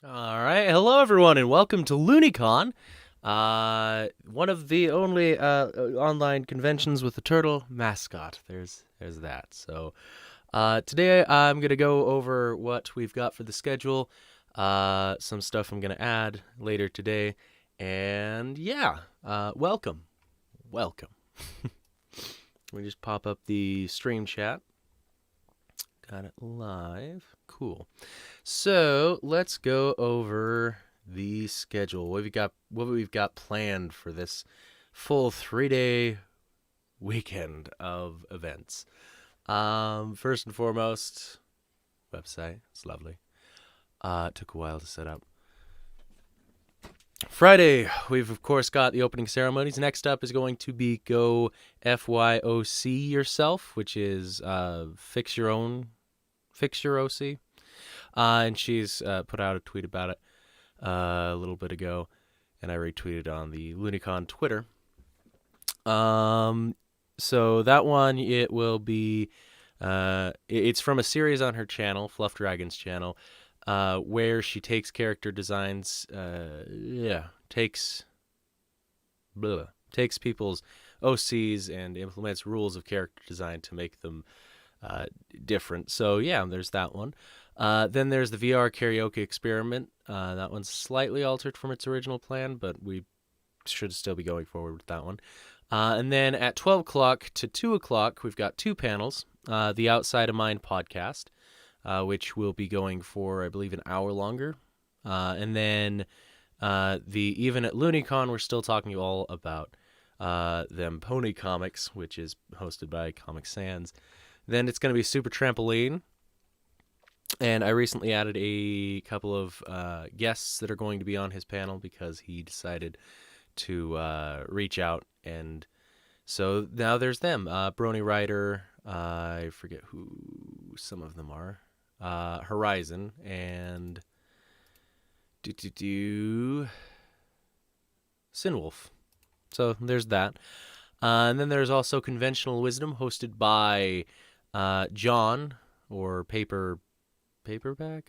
All right, hello everyone, and welcome to Looneycon, one of the only online conventions with a turtle mascot. There's that. So today I'm gonna go over what we've got for the schedule, some stuff I'm gonna add later today, and yeah, welcome. Let me just pop up the stream chat. Got it live. Cool. So let's go over the schedule. What we've got planned for this full 3-day weekend of events. First and foremost, website. It's lovely. Took a while to set up. Friday, we've of course got the opening ceremonies. Next up is going to be Go FYOC Yourself, which is Fix Your OC. And she's put out a tweet about it a little bit ago, and I retweeted on the Looneycon Twitter. So that one, it will be, it's from a series on her channel, Fluff Dragon's channel, where she takes character designs, takes people's OCs and implements rules of character design to make them different. So yeah, there's that one. Then there's the VR Karaoke Experiment. That one's slightly altered from its original plan, but we should still be going forward with that one. And then at 12 o'clock to 2 o'clock, we've got two panels. The Outside of Mind podcast, which will be going for, I believe, an hour longer. And then even at Looneycon, we're still talking all about them pony comics, which is hosted by Comic Sans. Then it's going to be Super Trampoline. And I recently added a couple of guests that are going to be on his panel because he decided to reach out. And so now there's them. Brony Ryder, I forget who some of them are. Horizon, and Sinwolf. So there's that. And then there's also Conventional Wisdom, hosted by John, or Paperback?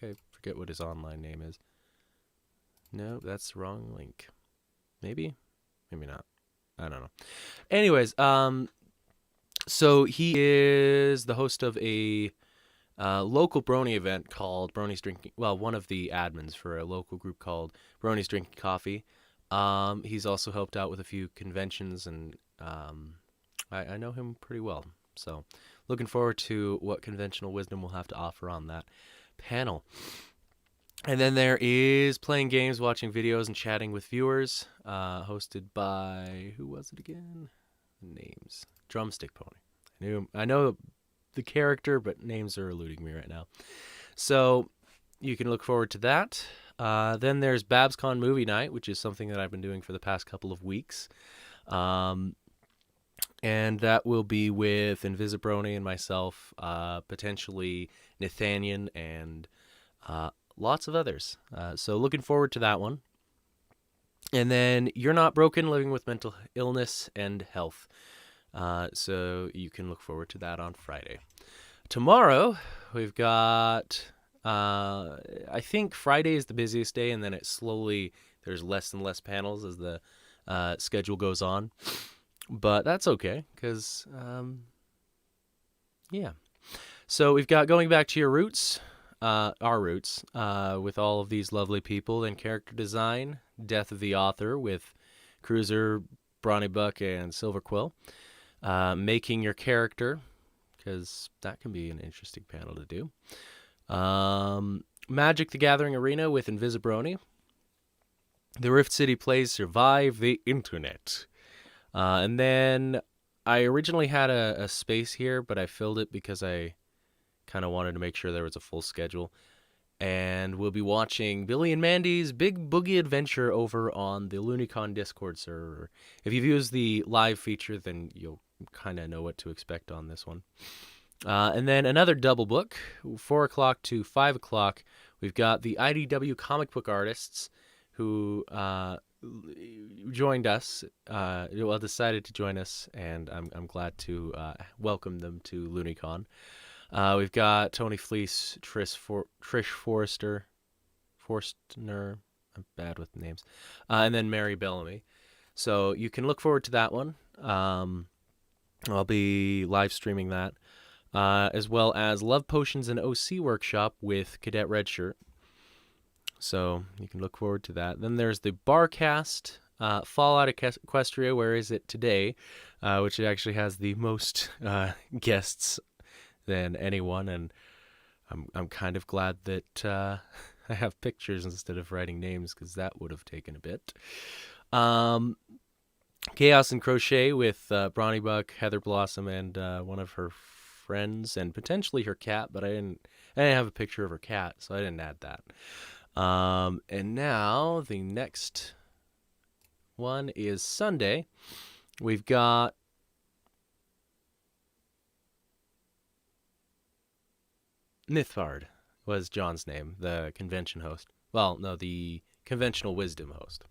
I forget what his online name is. No, that's the wrong link. Maybe not. I don't know. Anyways, so he is the host of a local Brony event called Brony's Drinking. Well, one of the admins for a local group called Brony's Drinking Coffee. He's also helped out with a few conventions, and I know him pretty well. So, looking forward to what Conventional Wisdom will have to offer on that panel. And then there is Playing Games, Watching Videos, and Chatting with Viewers, hosted by, who was it again? Names. Drumstick Pony. I know the character, but names are eluding me right now. So you can look forward to that. Then there's BabsCon Movie Night, which is something that I've been doing for the past couple of weeks. And that will be with Invisibrony and myself, potentially Nathaniel, and lots of others. So looking forward to that one. And then You're Not Broken, Living with Mental Illness and Health. So you can look forward to that on Friday. Tomorrow, we've got, I think Friday is the busiest day, and then there's less and less panels as the schedule goes on. But that's okay, because, yeah. So we've got Going Back to Your Roots, our roots, with all of these lovely people. Then Character Design, Death of the Author with Cruiser, Brawny Buck, and Silver Quill. Making Your Character, because that can be an interesting panel to do. Magic the Gathering Arena with Invisibrony. The Rift City Plays Survive the Internet. And then I originally had a space here, but I filled it because I kind of wanted to make sure there was a full schedule. And we'll be watching Billy and Mandy's Big Boogie Adventure over on the Looneycon Discord server. If you've used the live feature, then you'll kind of know what to expect on this one. And then another double book, 4 o'clock to 5 o'clock. We've got the IDW comic book artists who joined us, decided to join us, and I'm glad to welcome them to Looneycon. We've got Tony Fleece, Trish Forrester, Forstner. I'm bad with names. And then Mary Bellamy. So you can look forward to that one. I'll be live streaming that. As well as Love Potions and OC Workshop with Cadet Redshirt. So you can look forward to that. Then there's the Barcast, Fallout Equestria, Where Is It Today, which actually has the most guests than anyone, and I'm kind of glad that I have pictures instead of writing names, because that would have taken a bit. Chaos and Crochet with Brawny Buck, Heather Blossom, and one of her friends, and potentially her cat, but I didn't have a picture of her cat, so I didn't add that. And now the next one is Sunday. We've got Nithard was John's name, the convention host. Well, no, the conventional wisdom host.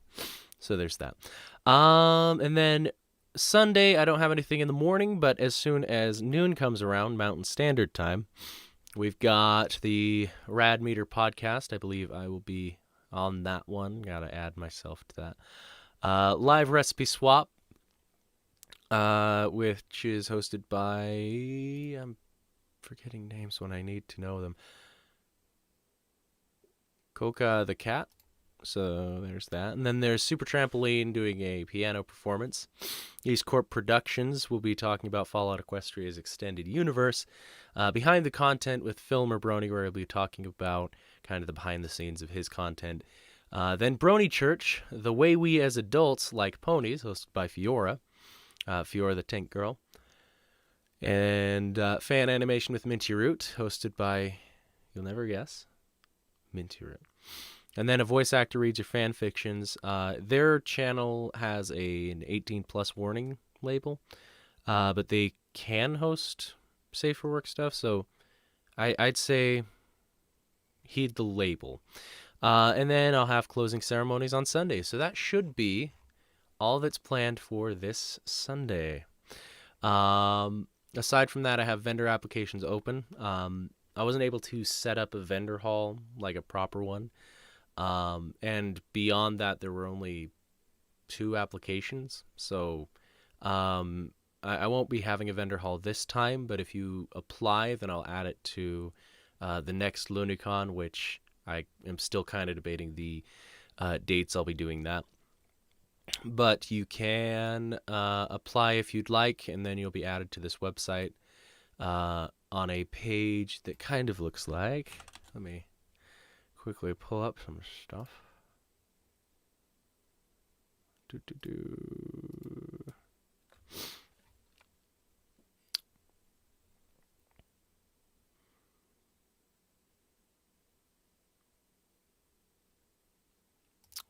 So there's that. And then Sunday, I don't have anything in the morning, but as soon as noon comes around, Mountain Standard Time, we've got the Rad Meter podcast. I believe I will be on that one. Gotta add myself to that. Live Recipe Swap, which is hosted by... I'm forgetting names when I need to know them. Coca the Cat. So there's that. And then there's Super Trampoline doing a piano performance. East Corp Productions will be talking about Fallout Equestria's extended universe. Behind the Content with Phil Brony, where he'll be talking about kind of the behind the scenes of his content. Then Brony Church, The Way We as Adults Like Ponies, hosted by Fiora. Fiora the Tank Girl. And Fan Animation with Minty Root, hosted by, you'll never guess, Minty Root. And then A Voice Actor Reads Your Fan Fictions. Their channel has an 18+ warning label, but they can host safe for work stuff, so I'd say heed the label. And then I'll have closing ceremonies on Sunday, so that should be all that's planned for this Sunday. Aside from that, I have vendor applications open. I wasn't able to set up a vendor hall, like a proper one. And beyond that, there were only 2 applications. So I won't be having a vendor hall this time, but if you apply, then I'll add it to the next Looneycon, which I am still kind of debating the dates I'll be doing that. But you can apply if you'd like, and then you'll be added to this website on a page that kind of looks like... Let me quickly pull up some stuff.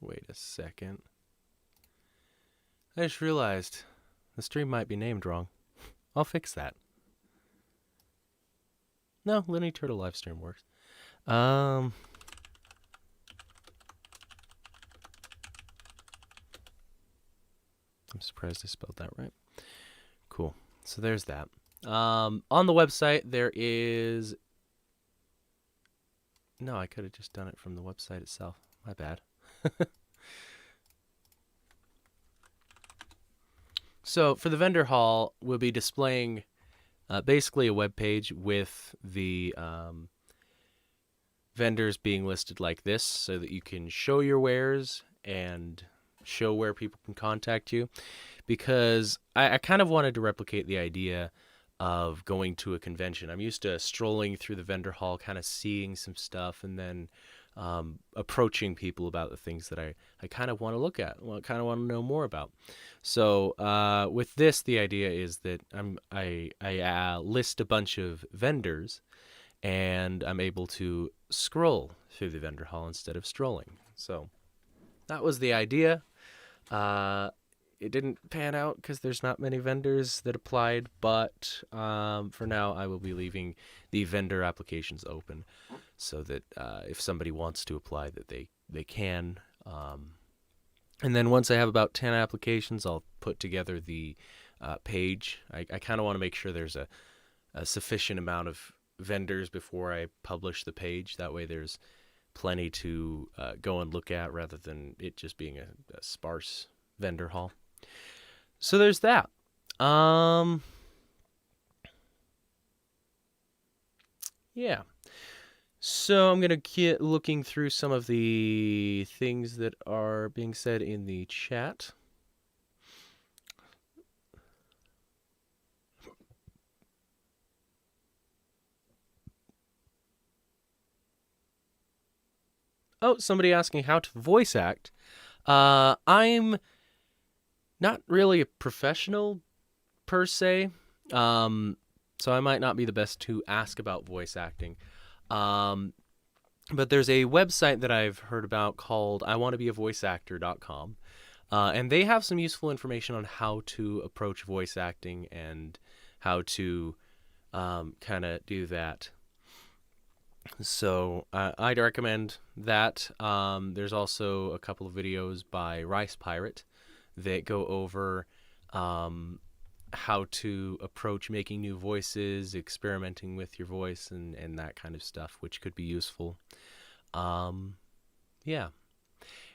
Wait a second. I just realized the stream might be named wrong. I'll fix that. No, LooneyTurtle livestream works. I'm surprised I spelled that right. Cool. So there's that. On the website, there is... No, I could have just done it from the website itself. My bad. So for the vendor hall, we'll be displaying basically a web page with the vendors being listed like this, so that you can show your wares and show where people can contact you. Because I kind of wanted to replicate the idea of going to a convention. I'm used to strolling through the vendor hall, kind of seeing some stuff, and then approaching people about the things that I kind of want to look at, kind of want to know more about. So with this, the idea is that I list a bunch of vendors, and I'm able to scroll through the vendor hall instead of strolling. So that was the idea. It didn't pan out because there's not many vendors that applied, but for now I will be leaving the vendor applications open so that if somebody wants to apply, that they can. And then once I have about 10 applications, I'll put together the page. I kind of want to make sure there's a sufficient amount of vendors before I publish the page. That way there's plenty to go and look at rather than it just being a sparse vendor hall. So there's that. Yeah. So I'm going to get looking through some of the things that are being said in the chat. Oh, somebody asking how to voice act. I'm not really a professional per se, so I might not be the best to ask about voice acting. But there's a website that I've heard about called iwannabeavoiceactor.com, and they have some useful information on how to approach voice acting and how to kind of do that. So I'd recommend that. There's also a couple of videos by Rice Pirate that go over how to approach making new voices, experimenting with your voice, and that kind of stuff, which could be useful. Yeah.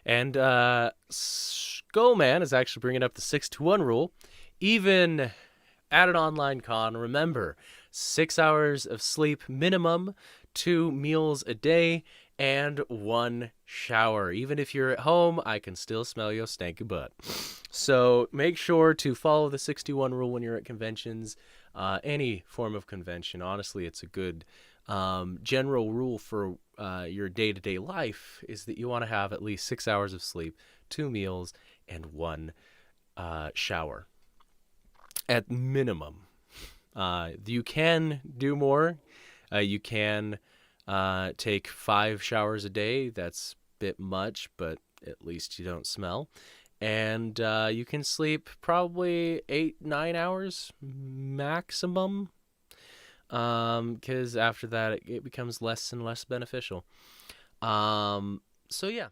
And Skullman is actually bringing up the 6-to-1 rule. Even at an online con, remember, 6 hours of sleep minimum, 2 meals a day, and 1 shower. Even if you're at home, I can still smell your stanky butt. So make sure to follow the 6-to-1 rule when you're at conventions. Any form of convention, honestly, it's a good general rule for your day-to-day life is that you want to have at least 6 hours of sleep, 2 meals, and 1 shower at minimum. You can do more. You can take 5 showers a day. That's a bit much, but at least you don't smell. And you can sleep probably 8-9 hours maximum, because after that it becomes less and less beneficial. So yeah.